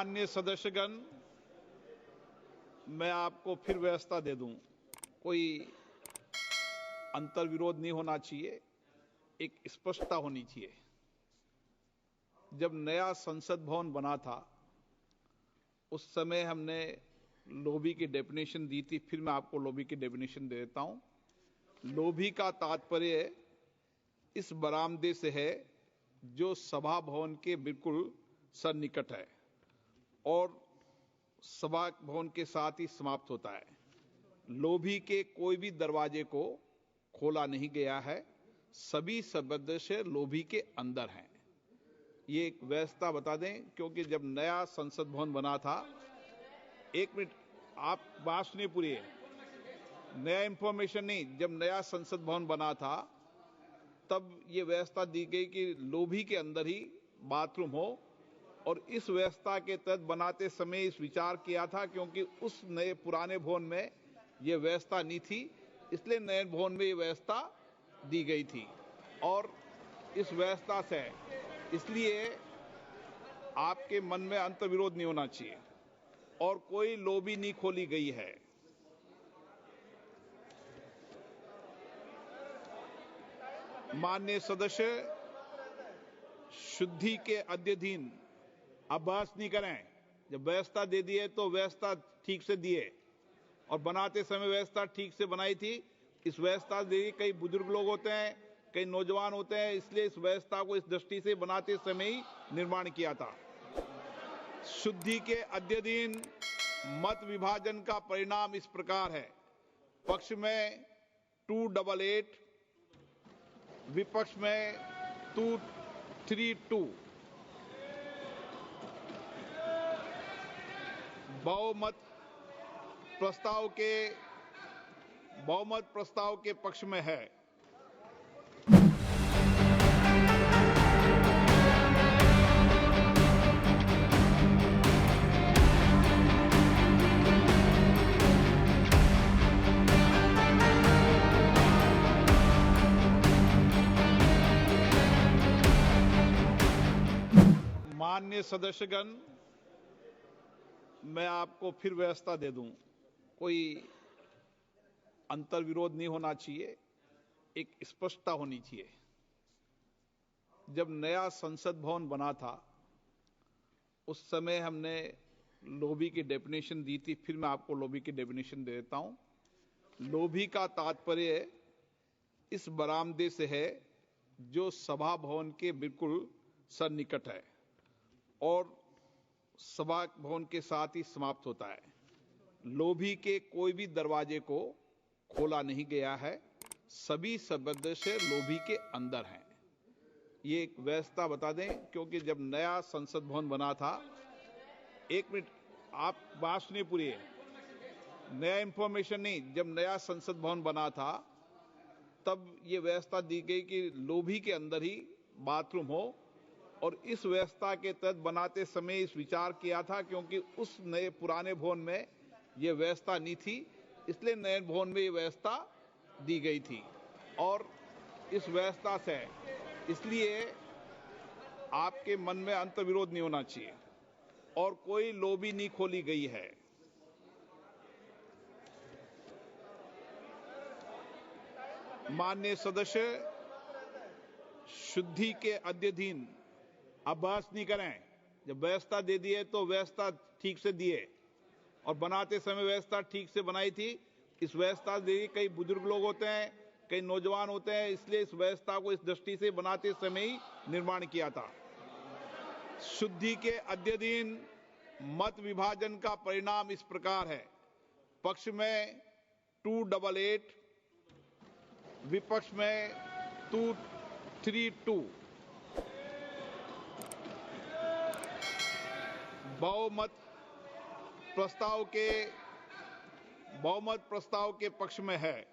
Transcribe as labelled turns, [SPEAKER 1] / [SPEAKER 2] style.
[SPEAKER 1] माननीय सदस्यगण, मैं आपको फिर व्यवस्था दे दूं। कोई अंतर विरोध नहीं होना चाहिए, एक स्पष्टता होनी चाहिए। जब नया संसद भवन बना था उस समय हमने लोभी की डेफिनेशन दी थी। फिर मैं आपको लोभी की डेफिनेशन दे देता हूं। लोभी का तात्पर्य इस बरामदे से है जो सभा भवन के बिल्कुल सन्निकट है और सभा भवन के साथ ही समाप्त होता है। लोभी के कोई भी दरवाजे को खोला नहीं गया है। सभी सदस्य लोभी के अंदर हैं। ये एक व्यवस्था बता दें, क्योंकि जब नया संसद भवन बना था, एक मिनट आप बात सुनिए पूरी, नया इंफॉर्मेशन नहीं, जब नया संसद भवन बना था तब ये व्यवस्था दी गई कि लोभी के अंदर ही बाथरूम हो, और इस व्यवस्था के तहत बनाते समय इस विचार किया था, क्योंकि उस नए पुराने भवन में यह व्यवस्था नहीं थी, इसलिए नए भवन में ये व्यवस्था दी गई थी। और इस व्यवस्था से इसलिए आपके मन में अंतर्विरोध नहीं होना चाहिए और कोई लोभी नहीं खोली गई है। माननीय सदस्य, शुद्धि के अध्ययन आप बहस नहीं करें। जब व्यवस्था दे दी है तो व्यवस्था ठीक से दिए, और बनाते समय व्यवस्था ठीक से बनाई थी। इस व्यवस्था से कई बुजुर्ग लोग होते हैं, कई नौजवान होते हैं, इसलिए इस व्यवस्था को इस दृष्टि से बनाते समय ही निर्माण किया था। शुद्धि के अध्ययन मत विभाजन का परिणाम इस प्रकार है। पक्ष में 288, विपक्ष में 232। बहुमत प्रस्ताव के पक्ष में है। माननीय सदस्यगण, मैं आपको फिर व्यवस्था दे दूं। कोई अंतर विरोध नहीं होना चाहिए, एक स्पष्टता होनी चाहिए। जब नया संसद भवन बना था उस समय हमने लोभी की डेफिनेशन दी थी। फिर मैं आपको लोभी की डेफिनेशन दे देता हूं। लोभी का तात्पर्य इस बरामदे से है जो सभा भवन के बिल्कुल सन्निकट है और सभा भवन के साथ ही समाप्त होता है। लोभी के कोई भी दरवाजे को खोला नहीं गया है। सभी सदस्य लोभी के अंदर हैं। ये एक व्यवस्था बता दें, क्योंकि जब नया संसद भवन बना था, एक मिनट आप बात सुनिए पूरी, नया इंफॉर्मेशन नहीं, जब नया संसद भवन बना था तब ये व्यवस्था दी गई कि लोभी के अंदर ही बाथरूम हो, और इस व्यवस्था के तहत बनाते समय इस विचार किया था, क्योंकि उस नए पुराने भवन में यह व्यवस्था नहीं थी, इसलिए नए भवन में यह व्यवस्था दी गई थी। और इस व्यवस्था से इसलिए आपके मन में अंतर्विरोध नहीं होना चाहिए और कोई लोभी नहीं खोली गई है। माननीय सदस्य, शुद्धि के अध्ययन आप बहस नहीं करें। जब व्यवस्था दे दी है तो व्यवस्था ठीक से दिए, और बनाते समय व्यवस्था ठीक से बनाई थी। इस व्यवस्था से कई बुजुर्ग लोग होते हैं, कई नौजवान होते हैं, इसलिए इस व्यवस्था को इस दृष्टि से बनाते समय ही निर्माण किया था। शुद्धि के अध्ययन मत विभाजन का परिणाम इस प्रकार है। पक्ष में 288, विपक्ष में 232। बहुमत प्रस्ताव के पक्ष में है।